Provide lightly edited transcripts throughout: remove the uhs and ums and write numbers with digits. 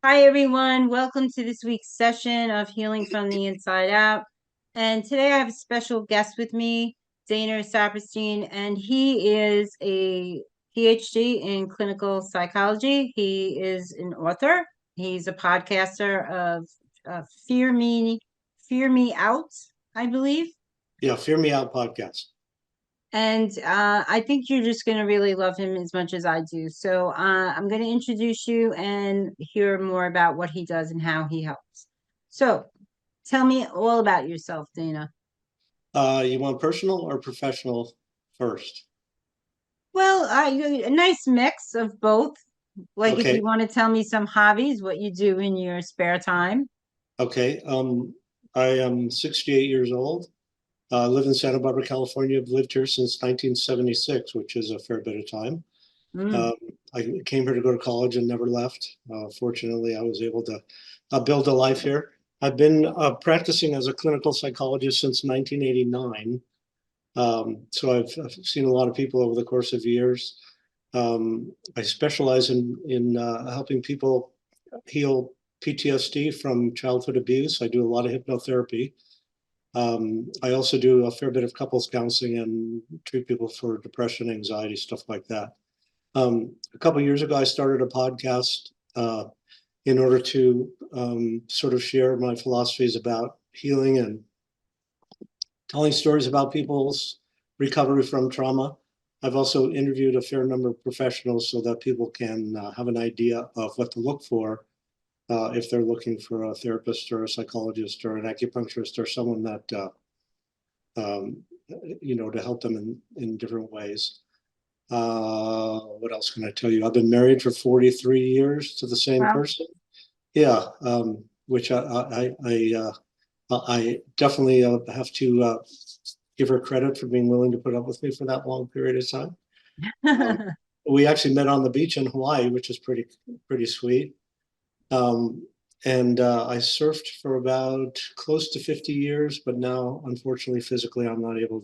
Hi, everyone. Welcome to this week's session of Healing from the Inside Out. And today I have a special guest with me, Dana Saperstein, and he is a PhD in clinical psychology. He is an author. He's a podcaster of Fear Me Out, I believe. Yeah, Fear Me Out podcast. And I think you're just going to really love him as much as I do. So I'm going to introduce you and hear more about what he does and how he helps. So tell me all about yourself, Dana. You want personal or professional first? Well, a nice mix of both. Like if you Okay, want to tell me some hobbies, what you do in your spare time. okay. I am 68 years old. I live in Santa Barbara, California. I've lived here since 1976, which is a fair bit of time. Mm. Um, I came here to go to college and never left. Fortunately, I was able to build a life here. I've been practicing as a clinical psychologist since 1989. So I've seen a lot of people over the course of years. I specialize in helping people heal PTSD from childhood abuse. I do a lot of hypnotherapy. I also do a fair bit of couples counseling and treat people for depression, anxiety, stuff like that. A couple of years ago, I started a podcast in order to sort of share my philosophies about healing and telling stories about people's recovery from trauma. I've also interviewed a fair number of professionals so that people can have an idea of what to look for if they're looking for a therapist or a psychologist or an acupuncturist or someone that, um, to help them in different ways. What else can I tell you? I've been married for 43 years to the same Wow. person. Yeah, which I definitely have to give her credit for being willing to put up with me for that long period of time. Um, we actually met on the beach in Hawaii, which is pretty sweet. Um, and I surfed for about close to 50 years, but now, unfortunately, physically, I'm not able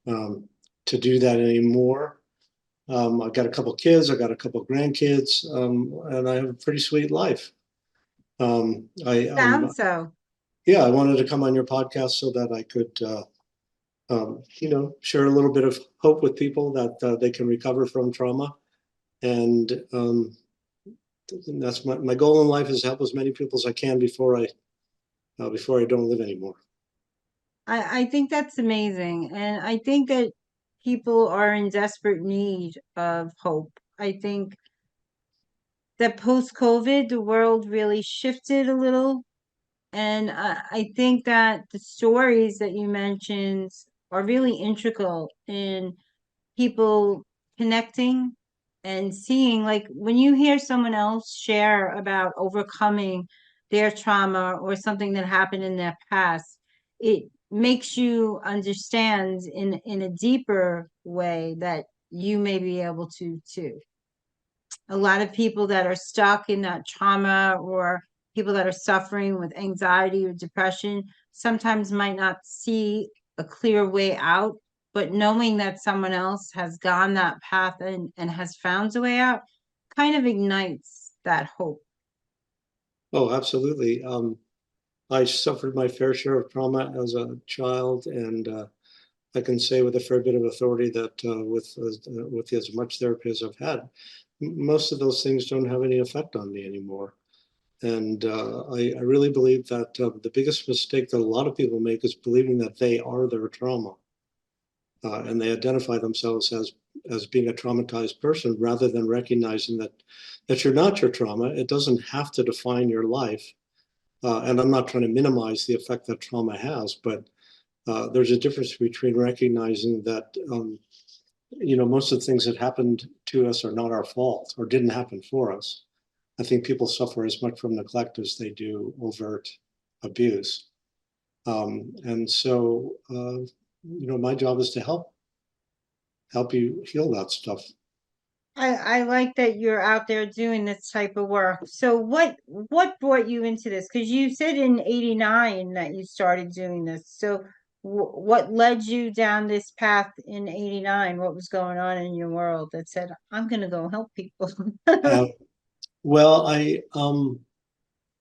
um, to do that anymore. I've got a couple kids, I've got a couple grandkids, and I have a pretty sweet life. I Sounds so. Yeah, I wanted to come on your podcast so that I could share a little bit of hope with people that they can recover from trauma. And that's my goal in life, is to help as many people as I can before I don't live anymore. I think that's amazing. And I think that people are in desperate need of hope. I think that post-COVID, the world really shifted a little. And I think that the stories that you mentioned are really integral in people connecting and seeing, like when you hear someone else share about overcoming their trauma or something that happened in their past, it makes you understand in a deeper way that you may be able to too. A lot of people that are stuck in that trauma or people that are suffering with anxiety or depression sometimes might not see a clear way out, but knowing that someone else has gone that path and has found a way out kind of ignites that hope. Oh, absolutely. I suffered my fair share of trauma as a child, and I can say with a fair bit of authority that with as much therapy as I've had, most of those things don't have any effect on me anymore. And I really believe that the biggest mistake that a lot of people make is believing that they are their trauma, and they identify themselves as being a traumatized person rather than recognizing that you're not your trauma. It doesn't have to define your life. And I'm not trying to minimize the effect that trauma has, but there's a difference between recognizing that most of the things that happened to us are not our fault or didn't happen for us. I think people suffer as much from neglect as they do overt abuse. And so, my job is to help you heal that stuff. I like that you're out there doing this type of work. So what brought you into this? Because you said in 89 that you started doing this. So what led you down this path in 89? What was going on in your world that said, I'm going to go help people? Uh, Well,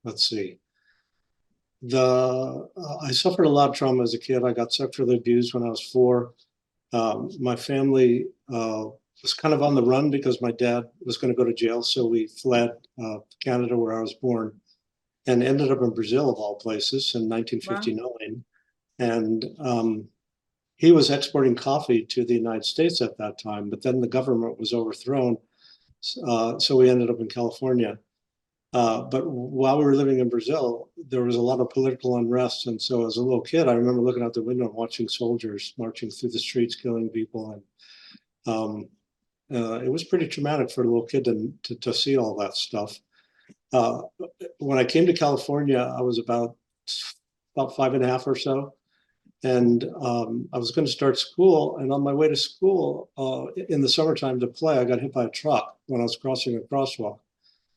let's see. I suffered a lot of trauma as a kid. I got sexually abused when I was 4. My family was kind of on the run because my dad was going to go to jail, so we fled Canada, where I was born, and ended up in Brazil, of all places, in Well, 1959. And he was exporting coffee to the United States at that time, but then the government was overthrown, so we ended up in California. But while we were living in Brazil, there was a lot of political unrest. And so as a little kid, I remember looking out the window and watching soldiers marching through the streets, killing people. And it was pretty traumatic for a little kid to see all that stuff. Uh, when I came to California, I was about 5.5 or so. And I was going to start school. And on my way to school in the summertime to play, I got hit by a truck when I was crossing a crosswalk.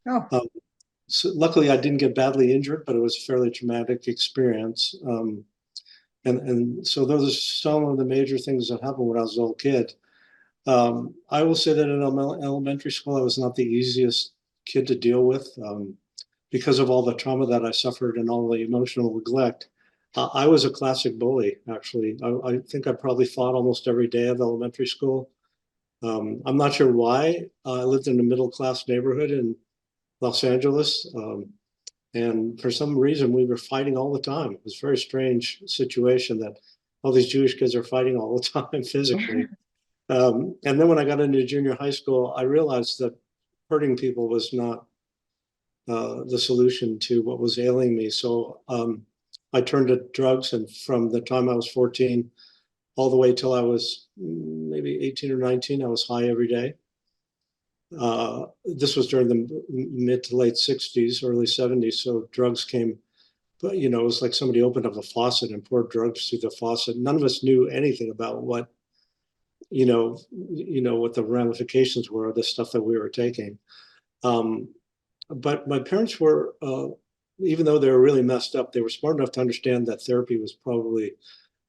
oh, Um, so luckily, I didn't get badly injured, but it was a fairly traumatic experience. And so those are some of the major things that happened when I was a little kid. I will say that in elementary school, I was not the easiest kid to deal with because of all the trauma that I suffered and all the emotional neglect. I was a classic bully, actually. I think I probably fought almost every day of elementary school. I'm not sure why. I lived in a middle class neighborhood in Los Angeles. And for some reason, we were fighting all the time. It was a very strange situation that all these Jewish kids are fighting all the time physically. And then when I got into junior high school, I realized that hurting people was not the solution to what was ailing me. So I turned to drugs, and from the time I was 14 all the way till I was maybe 18 or 19, I was high every day. This was during the mid to late 60s, early 70s. So drugs came, but it was like somebody opened up a faucet and poured drugs through the faucet. None of us knew anything about what the ramifications were of the stuff that we were taking. Um, but my parents were, even though they were really messed up, they were smart enough to understand that therapy was probably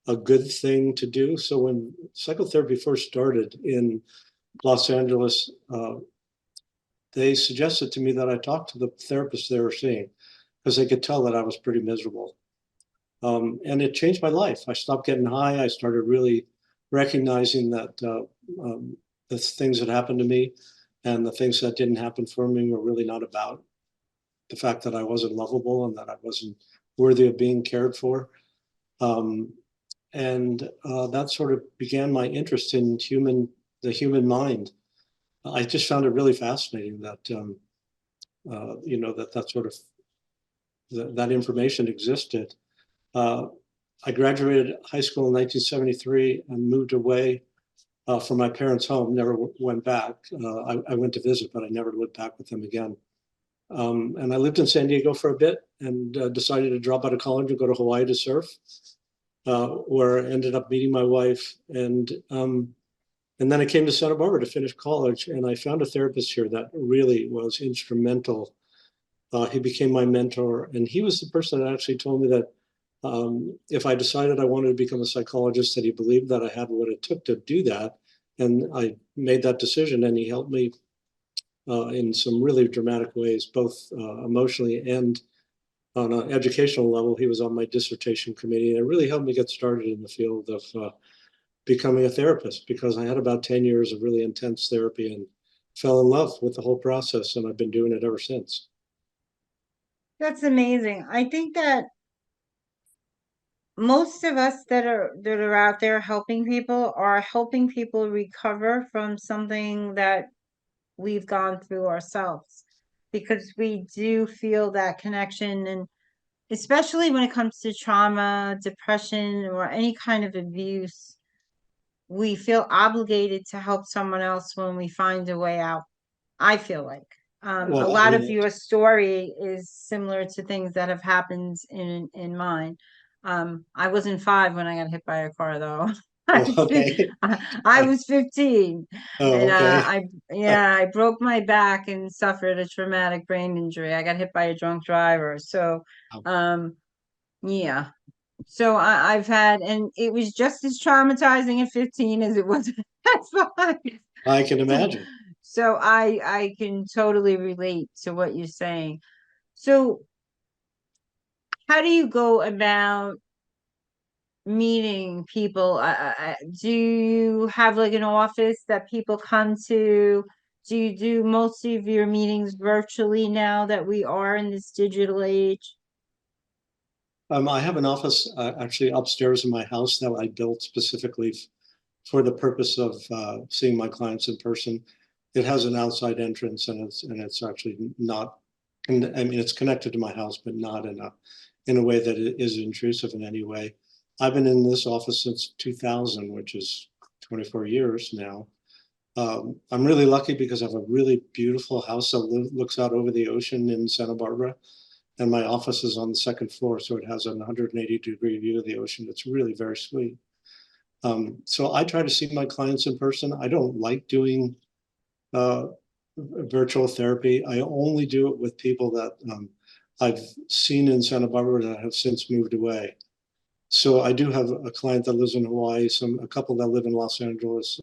a good thing to do. So when psychotherapy first started in Los Angeles, they suggested to me that I talk to the therapist they were seeing because they could tell that I was pretty miserable. And it changed my life. I stopped getting high. I started really recognizing that the things that happened to me and the things that didn't happen for me were really not about the fact that I wasn't lovable and that I wasn't worthy of being cared for. Um, and that sort of began my interest in the human mind. I just found it really fascinating that that sort of that information existed. Uh, I graduated high school in 1973 and moved away from my parents' home. Never went back. I went to visit, but I never lived back with them again. And I lived in San Diego for a bit and decided to drop out of college and go to Hawaii to surf, where I ended up meeting my wife. And then I came to Santa Barbara to finish college, and I found a therapist here that really was instrumental. He became my mentor, and he was the person that actually told me that if I decided I wanted to become a psychologist, that he believed that I had what it took to do that. And I made that decision, and he helped me in some really dramatic ways, both emotionally and on an educational level. He was on my dissertation committee, and it really helped me get started in the field of becoming a therapist because I had about 10 years of really intense therapy and fell in love with the whole process, and I've been doing it ever since. that's amazing. I think that most of us that are out there helping people are helping people recover from something that we've gone through ourselves because we do feel that connection, and especially when it comes to trauma, depression, or any kind of abuse, we feel obligated to help someone else when we find a way out. I feel like a Well, I lot mean, of your story is similar to things that have happened in mine. I wasn't 5 when I got hit by a car, though. I oh, was okay. I was 15, Oh, and okay. I broke my back and suffered a traumatic brain injury. I got hit by a drunk driver. So, um, yeah. So I've had, and it was just as traumatizing at 15 as it was at 5. I can imagine. So I can totally relate to what you're saying. So how do you go about meeting people? Do you have like an office that people come to? Do you do most of your meetings virtually now that we are in this digital age? I have an office actually upstairs in my house that I built specifically for the purpose of seeing my clients in person. It has an outside entrance, and it's actually not. I mean, it's connected to my house, but not in a way that it is intrusive in any way. I've been in this office since 2000, which is 24 years now. I'm really lucky because I have a really beautiful house that looks out over the ocean in Santa Barbara, and my office is on the second floor, so it has a 180-degree view of the ocean. It's really very sweet. So I try to see my clients in person. I don't like doing uh, virtual therapy. I only do it with people that I've seen in Santa Barbara that have since moved away. So I do have a client that lives in Hawaii, a couple that live in Los Angeles,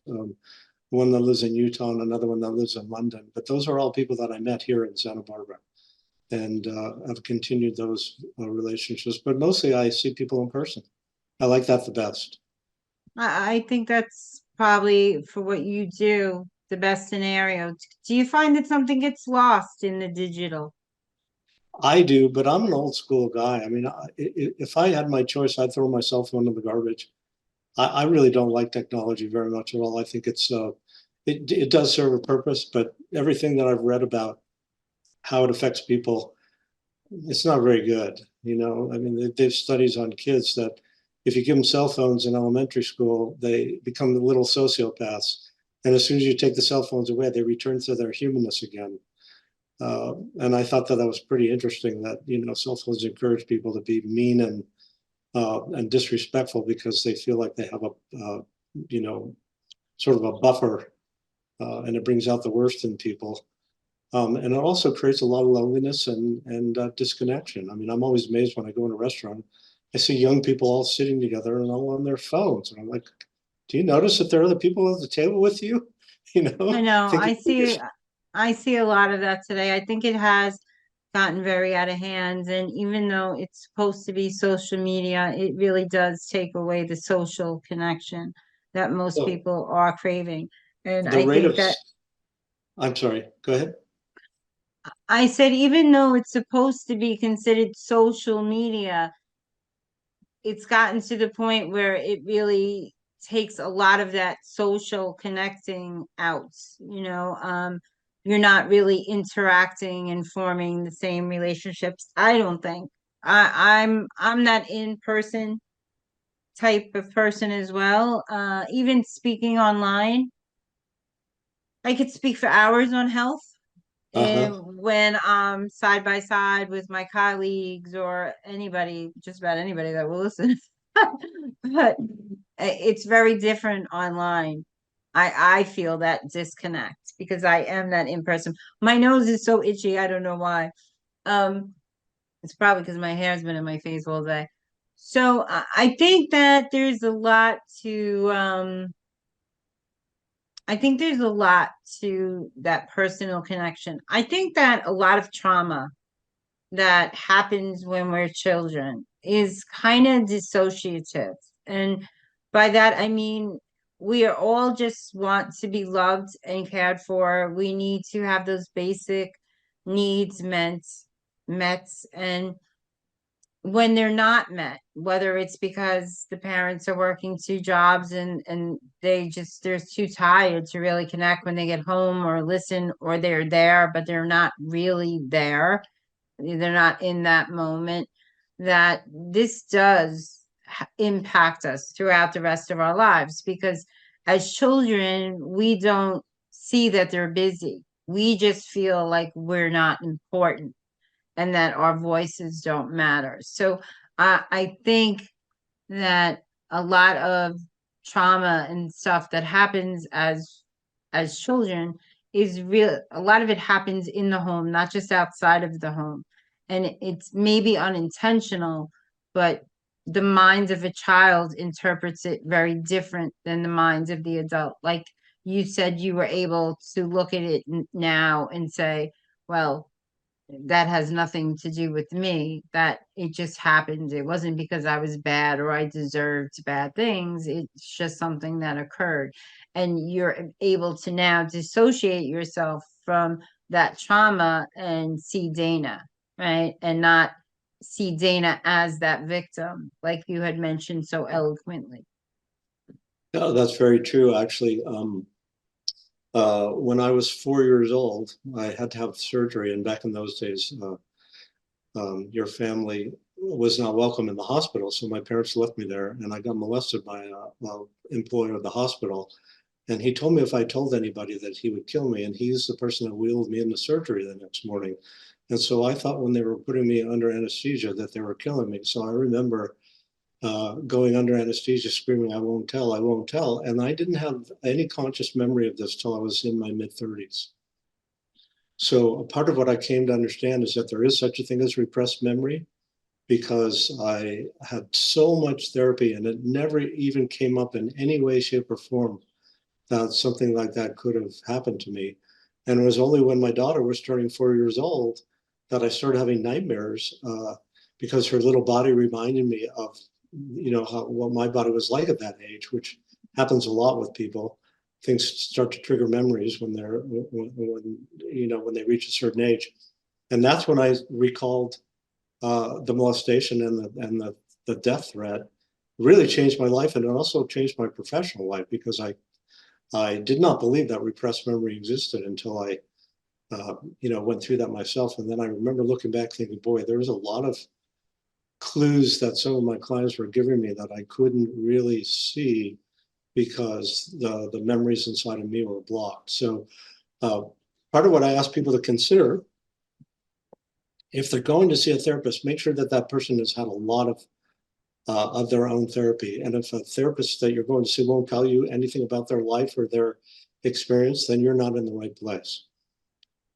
one that lives in Utah, and another one that lives in London. But those are all people that I met here in Santa Barbara, and I've continued those relationships. But mostly I see people in person. I like that the best. I think that's probably for what you do, the best scenario. Do you find that something gets lost in the digital? I do, but I'm an old school guy. I mean, if I had my choice, I'd throw my cell phone in the garbage. I really don't like technology very much at all. I think it does serve a purpose, but everything that I've read about how it affects people, it's not very good. You know, I mean, they have studies on kids that if you give them cell phones in elementary school, they become little sociopaths. And as soon as you take the cell phones away, they return to their humanness again. And I thought that that was pretty interesting that, you know, cell phones encourage people to be mean and disrespectful because they feel like they have you know, sort of a buffer, and it brings out the worst in people. And it also creates a lot of loneliness and disconnection. I mean, I'm always amazed when I go in a restaurant, I see young people all sitting together and all on their phones, and I'm like, do you notice that there are other people at the table with you? You I know, know. thinking I see a lot of that today. I think it has gotten very out of hand. And even though it's supposed to be social media, it really does take away the social connection that most oh, people are craving. And the I rate think of. that I'm sorry. Go ahead. I said, even though it's supposed to be considered social media, it's gotten to the point where it really takes a lot of that social connecting out. You're not really interacting and forming the same relationships. I don't think. I'm that in person type of person as well. Even speaking online, I could speak for hours on health. And Uh-huh. when I'm side by side with my colleagues or anybody, just about anybody that will listen. But it's very different online. I feel that disconnect because I am that in person. My nose is so itchy, I don't know why. Um, it's probably because my hair's been in my face all day. So I think that there's a lot to I think there's a lot to that personal connection. I think that a lot of trauma that happens when we're children is kind of dissociative. And by that, I mean, we are all just want to be loved and cared for. We need to have those basic needs met. And when they're not met, whether it's because the parents are working two jobs and they're too tired to really connect when they get home or listen, or they're there but they're not really there, they're not in that moment, that this does impact us throughout the rest of our lives, because as children we don't see that they're busy, we just feel like we're not important and that our voices don't matter. So I think that a lot of trauma and stuff that happens as children is real. A lot of it happens in the home, not just outside of the home. And it's maybe unintentional, but the minds of a child interprets it very different than the minds of the adult. Like you said you were able to look at it now and say, well, that has nothing to do with me, that it just happened. It wasn't because I was bad or I deserved bad things. It's just something that occurred. And you're able to now dissociate yourself from that trauma and see Dana, right? And not see Dana as that victim, like you had mentioned so eloquently. No, that's very true, actually. When I was 4 years old, I had to have surgery, and back in those days, your family was not welcome in the hospital, so my parents left me there, and I got molested by a employee of the hospital. And he told me if I told anybody that he would kill me, and he's the person that wheeled me into surgery the next morning. And so I thought when they were putting me under anesthesia that they were killing me. So I remember going under anesthesia, screaming, "I won't tell, I won't tell." And I didn't have any conscious memory of this till I was in my mid 30s. So a part of what I came to understand is that there is such a thing as repressed memory, because I had so much therapy and it never even came up in any way, shape, or form that something like that could have happened to me. And it was only when my daughter was turning 4 years old that I started having nightmares, because her little body reminded me of, what my body was like at that age, which happens a lot with people. Things start to trigger memories when when they reach a certain age, and that's when I recalled the molestation and the death threat. Really changed my life, and it also changed my professional life, because I did not believe that repressed memory existed until I, went through that myself. And then I remember looking back thinking, boy, there was a lot of clues that some of my clients were giving me that I couldn't really see because the memories inside of me were blocked. So uh, part of what I ask people to consider, if they're going to see a therapist, make sure that that person has had a lot of their own therapy. And if a therapist that you're going to see won't tell you anything about their life or their experience, then you're not in the right place,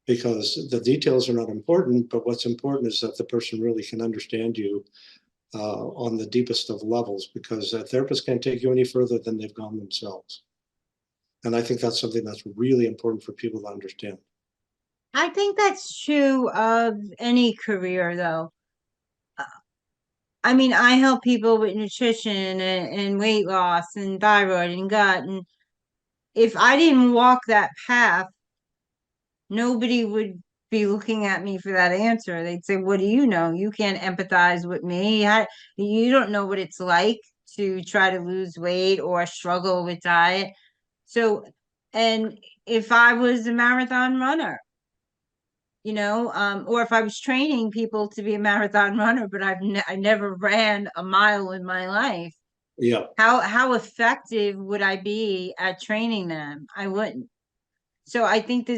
because the details are not important. But what's important is that the person really can understand you on the deepest of levels, because a therapist can't take you any further than they've gone themselves. And I think that's something that's really important for people to understand. I think that's true of any career, though. I mean, I help people with nutrition and weight loss and thyroid and gut. And if I didn't walk that path, nobody would be looking at me for that answer. They'd say, "What do you know? You can't empathize with me. You don't know what it's like to try to lose weight or struggle with diet." So, and if I was a marathon runner, or if I was training people to be a marathon runner, but I never ran a mile in my life, Yeah, how effective would I be at training them? I wouldn't. So I think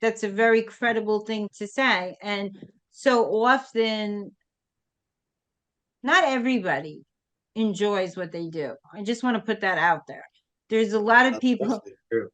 that's a very credible thing to say. And so often, not everybody enjoys what they do. I just want to put that out there. There's a lot of that's people definitely true.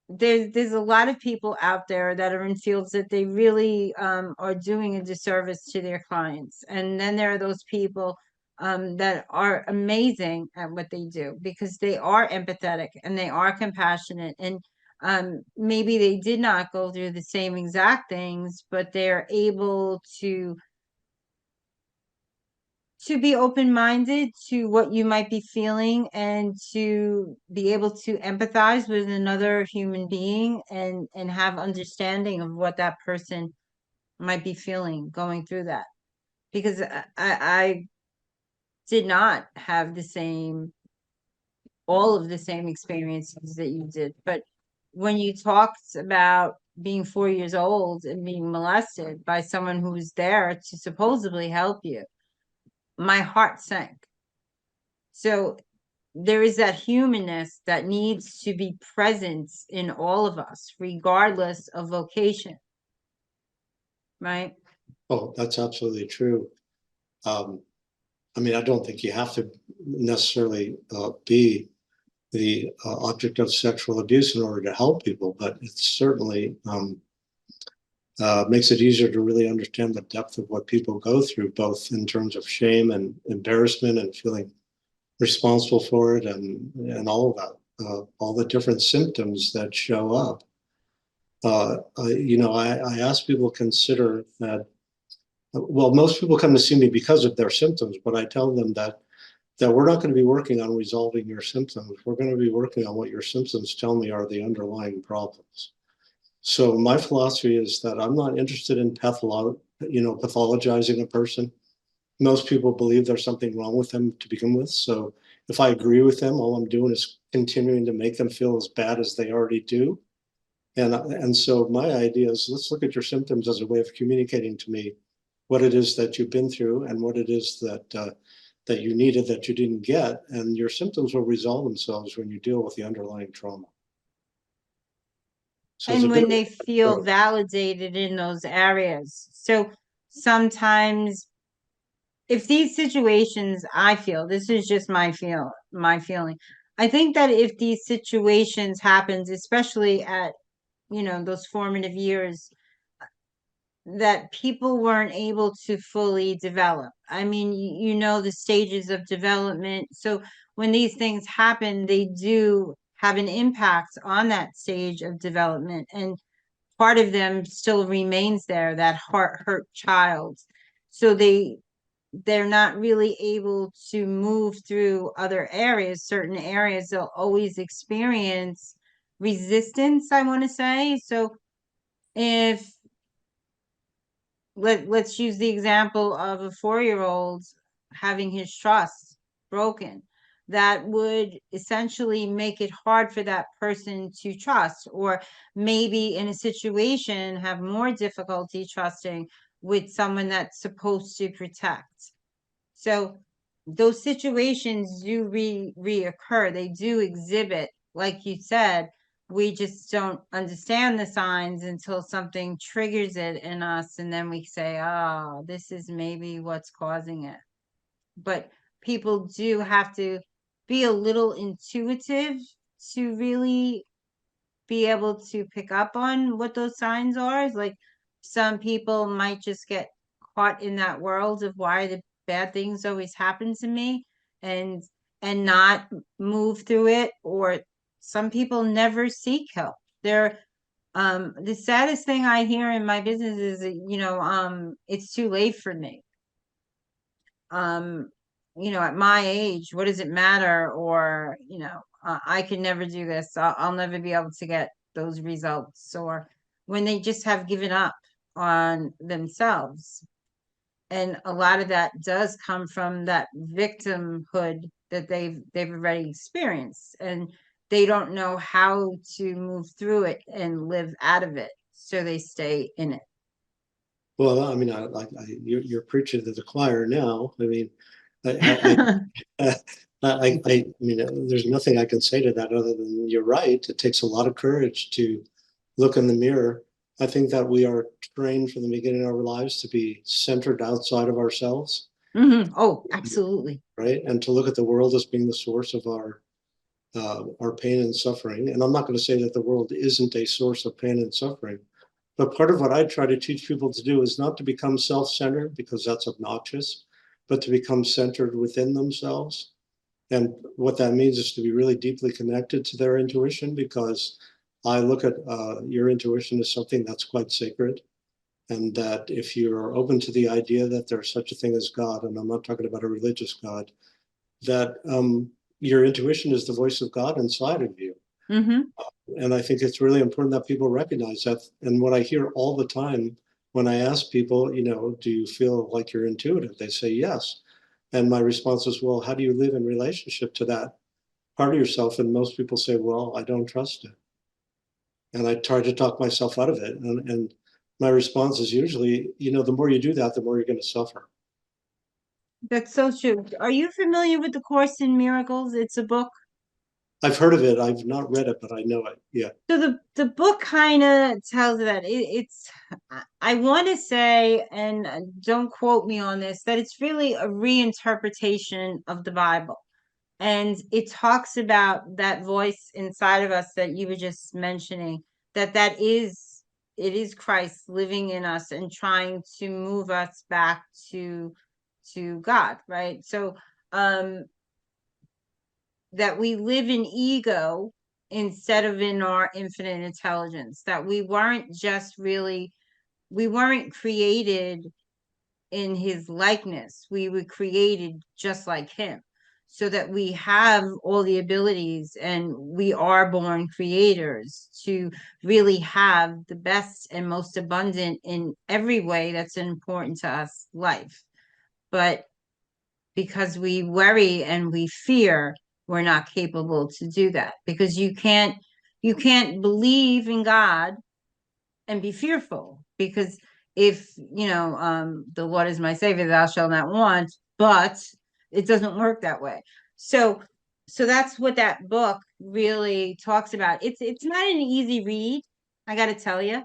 there's a lot of people out there that are in fields that they really are doing a disservice to their clients. And then there are those people that are amazing at what they do because they are empathetic and they are compassionate, and maybe they did not go through the same exact things, but they're able to be open-minded to what you might be feeling and to be able to empathize with another human being and have understanding of what that person might be feeling going through that, because I did not have all of the same experiences that you did. But when you talked about being 4 years old and being molested by someone who was there to supposedly help you, my heart sank. So there is that humanness that needs to be present in all of us, regardless of vocation, right? Oh, that's absolutely true. Um, I mean, I don't think you have to necessarily be the object of sexual abuse in order to help people, but it certainly makes it easier to really understand the depth of what people go through, both in terms of shame and embarrassment and feeling responsible for it, and all of that. all the different symptoms that show up. I ask people to consider that. Well, most people come to see me because of their symptoms, but I tell them that we're not going to be working on resolving your symptoms. We're going to be working on what your symptoms tell me are the underlying problems. So my philosophy is that I'm not interested in pathologizing a person. Most people believe there's something wrong with them to begin with. So if I agree with them, all I'm doing is continuing to make them feel as bad as they already do. And so my idea is, let's look at your symptoms as a way of communicating to me what it is that you've been through and what it is that you needed that you didn't get, and your symptoms will resolve themselves when you deal with the underlying trauma. So it's a And bit when of they a feel approach. validated in those areas. So sometimes if these situations, I feel, this is just my feeling. I think that if these situations happens, especially at, those formative years, that people weren't able to fully develop. I mean, the stages of development. So when these things happen, they do have an impact on that stage of development. And part of them still remains there, that heart hurt child. So they're not really able to move through other areas. Certain areas they'll always experience resistance, I want to say. So if let's use the example of a 4-year old having his trust broken, that would essentially make it hard for that person to trust, or maybe in a situation have more difficulty trusting with someone that's supposed to protect. So those situations do reoccur. They do exhibit, like you said, we just don't understand the signs until something triggers it in us, and then we say, oh, this is maybe what's causing it. But people do have to be a little intuitive to really be able to pick up on what those signs are. It's like some people might just get caught in that world of why the bad things always happen to me, and not move through it. Or some people never seek help. They're the saddest thing I hear in my business is that, it's too late for me. um at my age, what does it matter? Or I can never do this. I'll never be able to get those results. Or when they just have given up on themselves. And a lot of that does come from that victimhood that they've already experienced, and they don't know how to move through it and live out of it, so they stay in it. Well, I mean, you're preaching to the choir now. I mean, I, I, I mean, there's nothing I can say to that other than you're right. It takes a lot of courage to look in the mirror. I think that we are trained from the beginning of our lives to be centered outside of ourselves, Oh, absolutely. right? And to look at the world as being the source of our pain and suffering. And I'm not going to say that the world isn't a source of pain and suffering, but part of what I try to teach people to do is not to become self-centered, because that's obnoxious, but to become centered within themselves. And what that means is to be really deeply connected to their intuition, because I look at your intuition as something that's quite sacred. And that if you're open to the idea that there's such a thing as God, and I'm not talking about a religious God, that your intuition is the voice of God inside of you. Mm-hmm. And I think it's really important that people recognize that. And what I hear all the time when I ask people, do you feel like you're intuitive? They say yes. And my response is, well, how do you live in relationship to that part of yourself? And most people say, well, I don't trust it. And I try to talk myself out of it. And my response is usually, the more you do that, the more you're going to suffer. That's so true. Are you familiar with the Course in Miracles? It's a book. I've heard of it. I've not read it, but I know it. Yeah. So the book kind of tells that it's, I want to say, and don't quote me on this, that it's really a reinterpretation of the Bible. And it talks about that voice inside of us that you were just mentioning, that is, it is Christ living in us and trying to move us back to God, right? So um that we live in ego instead of in our infinite intelligence, that we weren't created in his likeness. We were created just like him, so that we have all the abilities and we are born creators to really have the best and most abundant in every way that's important to us life. But because we worry and we fear, we're not capable to do that, because you can't believe in God and be fearful, because if the Lord is my savior, thou shalt not want. But it doesn't work that way. So so that's what that book really talks about. It's not an easy read, I got to tell you.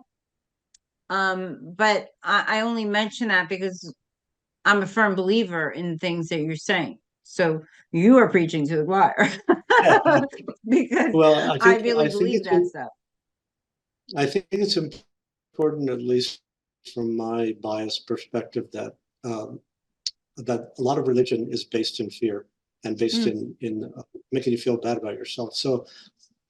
But I only mention that because I'm a firm believer in things that you're saying. So you are preaching to the choir. Because Well, I really believe that stuff. I think it's important, at least from my biased perspective, that that a lot of religion is based in fear and based Mm, in making you feel bad about yourself. So,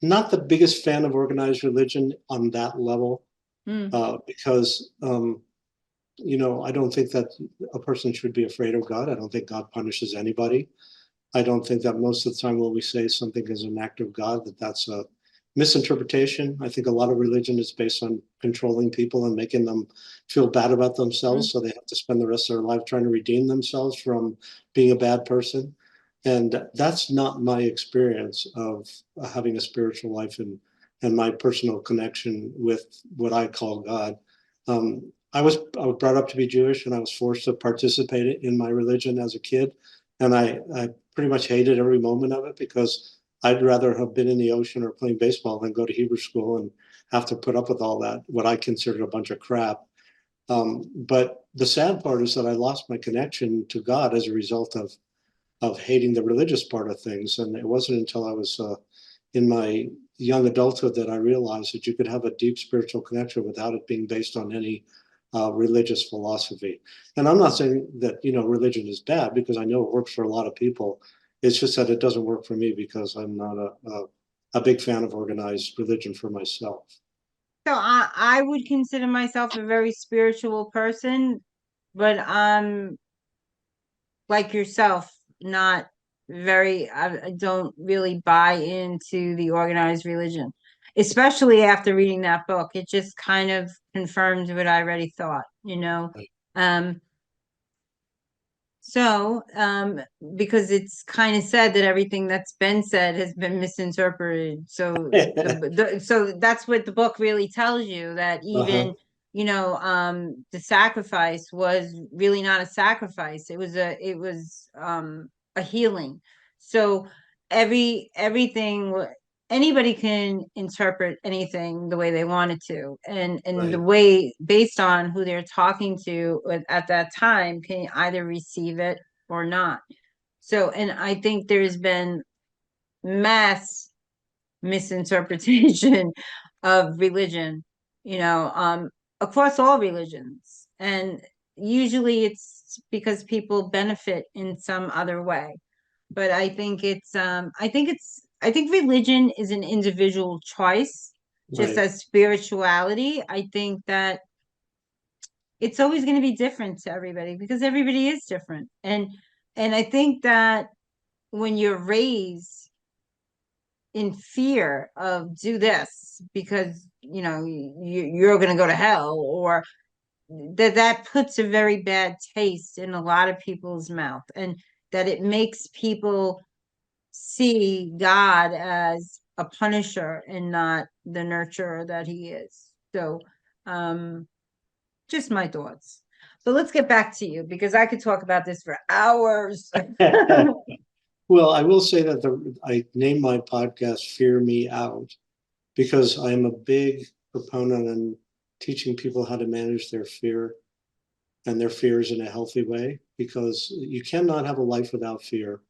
not the biggest fan of organized religion on that level, mm, because I don't think that a person should be afraid of God. I don't think God punishes anybody. I don't think that most of the time when we say something is an act of God, that's a misinterpretation. I think a lot of religion is based on controlling people and making them feel bad about mm. themselves. So they have to spend the rest of their life trying to redeem themselves from being a bad person. And that's not my experience of having a spiritual life and my personal connection with what I call God. I was brought up to be Jewish, and I was forced to participate in my religion as a kid, and I pretty much hated every moment of it, because I'd rather have been in the ocean or playing baseball than go to Hebrew school and have to put up with all that, what I considered a bunch of crap. But the sad part is that I lost my connection to God as a result of hating the religious part of things. And it wasn't until I was in my young adulthood that I realized that you could have a deep spiritual connection without it being based on any religious philosophy. And I'm not saying that religion is bad, because I know it works for a lot of people. It's just that it doesn't work for me, because I'm not a big fan of organized religion for myself. So I would consider myself a very spiritual person, but I'm like yourself, not I don't really buy into the organized religion, especially after reading that book. It just kind of confirmed what I already thought. Um, So, because it's kind of said that everything that's been said has been misinterpreted. So so that's what the book really tells you, that Uh-huh. even, the sacrifice was really not a sacrifice. It was a healing. So everything anybody can interpret anything the way they wanted to, and the Right. way based on who they're talking to at that time can either receive it or not. So, and I think there's been mass misinterpretation of religion, you know um across all religions, and usually it's because people benefit in some other way. But I think religion is an individual choice, just Right. as spirituality. I think that it's always going to be different to everybody, because everybody is different. And I think that when you're raised in fear of do this because you're going to go to hell, or that puts a very bad taste in a lot of people's mouth, and that it makes people see God as a punisher and not the nurturer that he is. So, um, just my thoughts. But let's get back to you, because I could talk about this for hours. Well, I will say that I named my podcast Fear Me Out, because I'm a big proponent in teaching people how to manage their fear and their fears in a healthy way, because you cannot have a life without fear.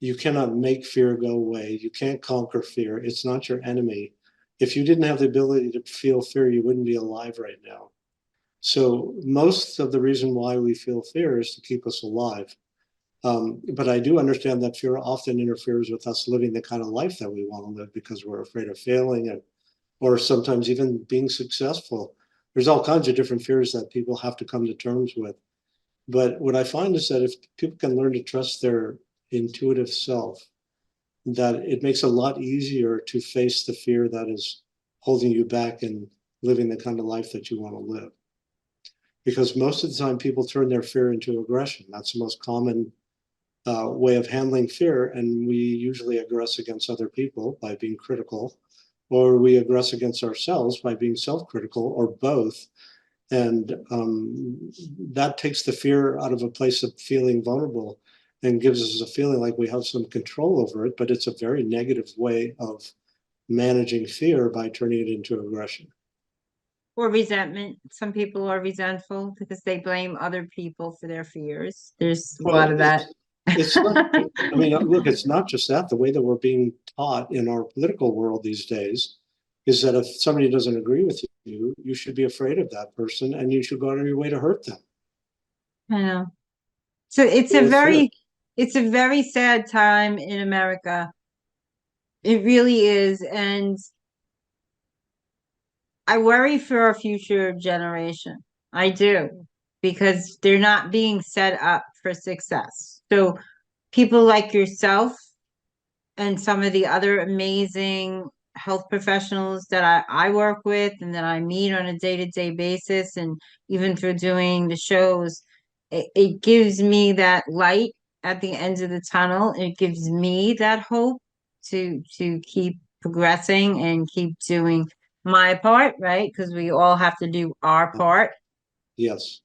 You cannot make fear go away. You can't conquer fear. It's not your enemy. If you didn't have the ability to feel fear, you wouldn't be alive right now. So most of the reason why we feel fear is to keep us alive. But I do understand that fear often interferes with us living the kind of life that we want to live because we're afraid of failing, or sometimes even being successful. There's all kinds of different fears that people have to come to terms with. But what I find is that if people can learn to trust their intuitive self, that it makes it a lot easier to face the fear that is holding you back and living the kind of life that you want to live. Because most of the time, people turn their fear into aggression. That's the most common way of handling fear. And we usually aggress against other people by being critical, or we aggress against ourselves by being self critical, or both. And that takes the fear out of a place of feeling vulnerable and gives us a feeling like we have some control over it. But it's a very negative way of managing fear by turning it into aggression. Or resentment. Some people are resentful because they blame other people for their fears. There's a lot Well, of that. it's not, I mean, look, it's not just that. The way that we're being taught in our political world these days is that if somebody doesn't agree with you, you should be afraid of that person and you should go out of your way to hurt them. I know. So With fear. it's a very sad time in America. It really is. And I worry for our future generation. I do, because they're not being set up for success. So people like yourself and some of the other amazing health professionals that I work with and that I meet on a day-to-day basis, and even through doing the shows, it gives me that light at the end of the tunnel. It gives me that hope to keep progressing and keep doing my part, right? Because we all have to do our part. Yes.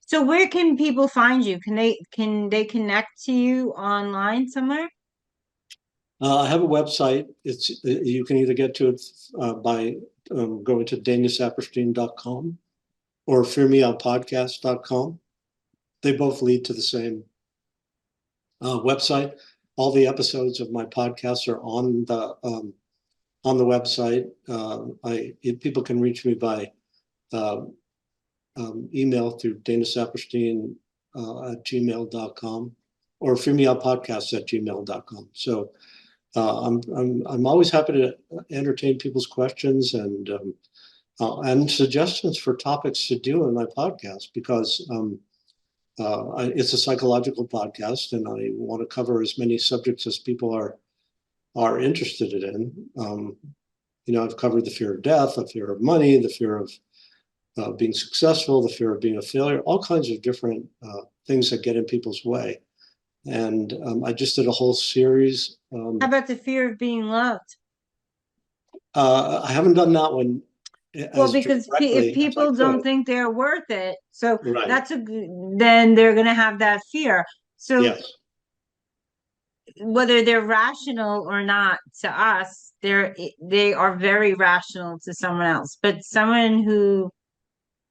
So where can people find you? Can they connect to you online somewhere? I have a website. You can either get to it by going to danasaperstein.com or fearmeoutpodcast.com. They both lead to the same website. All the episodes of my podcasts are on the website. People can reach me by uh, email through danasaperstein at gmail.com or fearmeoutpodcast@gmail.com. So I'm always happy to entertain people's questions and suggestions for topics to do in my podcast because it's a psychological podcast and I want to cover as many subjects as people are interested in. I've covered the fear of death, the fear of money, the fear of being successful, the fear of being a failure, all kinds of different things that get in people's way. And I just did a whole series. How about the fear of being loved? I haven't done that one Well, as because if directly as I people don't could. think they're worth it, so Right. then they're going to have that fear. So Yes. whether they're rational or not to us, they are very rational to someone else. But someone who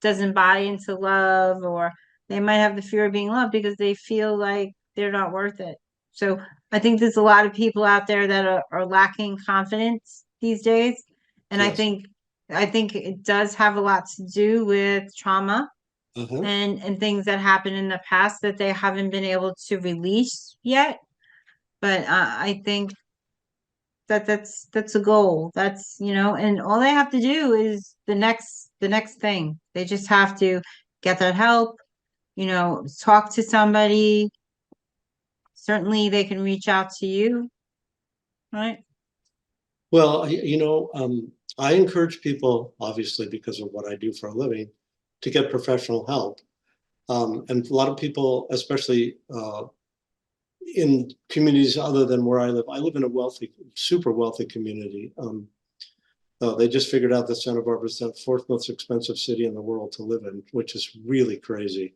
doesn't buy into love, or they might have the fear of being loved because they feel like they're not worth it. So I think there's a lot of people out there that are lacking confidence these days. And Yes. I think it does have a lot to do with trauma Uh-huh. and things that happened in the past that they haven't been able to release yet. But I think that's a goal. That's, and all they have to do is the next thing. They just have to get that help, talk to somebody. Certainly they can reach out to you, right? Well, I encourage people, obviously, because of what I do for a living, to get professional help. And a lot of people, especially in communities other than where I live in a wealthy, super wealthy community. They just figured out that Santa Barbara is the fourth most expensive city in the world to live in, which is really crazy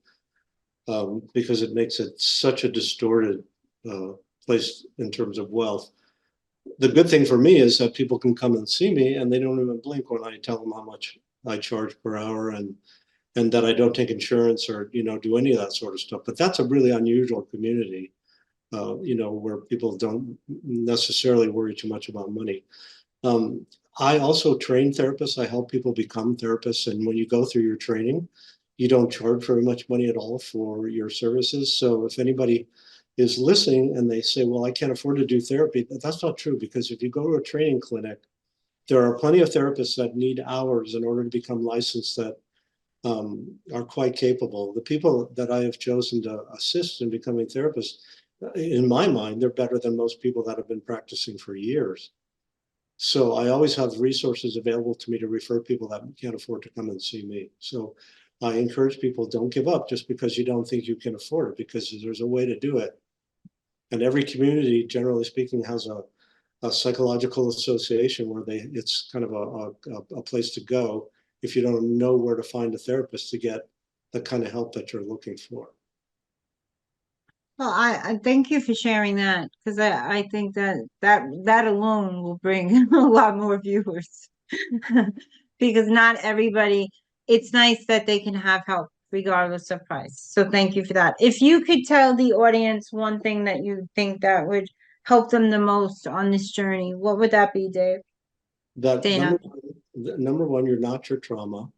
because it makes it such a distorted uh, place in terms of wealth. The good thing for me is that people can come and see me and they don't even blink when I tell them how much I charge per hour and that I don't take insurance or do any of that sort of stuff. But that's a really unusual community, where people don't necessarily worry too much about money. Um, I also train therapists. I help people become therapists. And when you go through your training, you don't charge very much money at all for your services. So if anybody is listening and they say, well, I can't afford to do therapy. That's not true, because if you go to a training clinic, there are plenty of therapists that need hours in order to become licensed that are quite capable. The people that I have chosen to assist in becoming therapists, in my mind, they're better than most people that have been practicing for years. So I always have resources available to me to refer people that can't afford to come and see me. So I encourage people, don't give up just because you don't think you can afford it, because there's a way to do it. And every community, generally speaking, has a psychological association where it's kind of a place to go if you don't know where to find a therapist to get the kind of help that you're looking for. Well, I thank you for sharing that, because I think that alone will bring a lot more viewers. Because not everybody, it's nice that they can have help regardless of price. So thank you for that. If you could tell the audience one thing that you think that would help them the most on this journey, what would that be, Dave? That Dana? number one, you're not your trauma,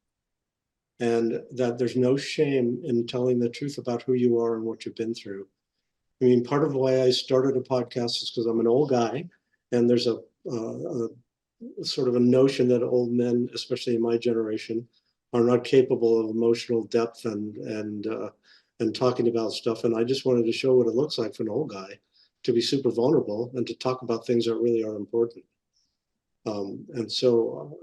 and that there's no shame in telling the truth about who you are and what you've been through. I mean, part of why I started a podcast is because I'm an old guy, and there's a sort of a notion that old men, especially in my generation, are not capable of emotional depth and talking about stuff. And I just wanted to show what it looks like for an old guy to be super vulnerable and to talk about things that really are important. And so,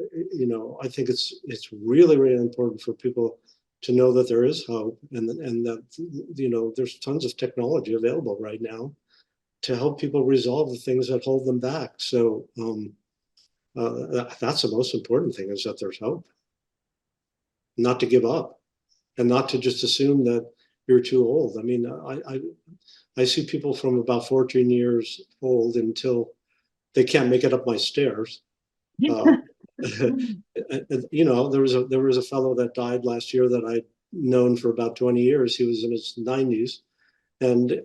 I think it's really, really important for people to know that there is hope, and that there's tons of technology available right now to help people resolve the things that hold them back. So that's the most important thing, is that there's hope, not to give up, and not to just assume that you're too old. I mean, I see people from about 14 years old until they can't make it up my stairs. Uh, there was a fellow that died last year that I'd known for about 20 years. He was in his 90s, and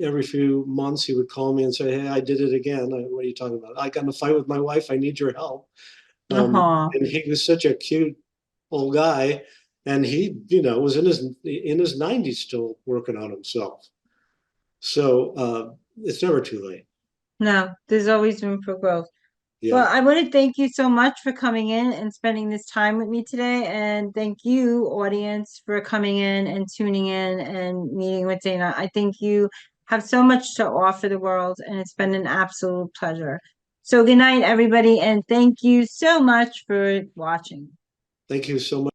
every few months he would call me and say, "Hey, I did it again." What are you talking about? I got in a fight with my wife. I need your help. Uh-huh. And he was such a cute old guy, and he, was in his 90s still working on himself. So it's never too late. No, there's always room for growth. Yeah. Well, I want to thank you so much for coming in and spending this time with me today. And thank you, audience, for coming in and tuning in and meeting with Dana. I think you have so much to offer the world, and it's been an absolute pleasure. So, good night, everybody, and thank you so much for watching. Thank you so much.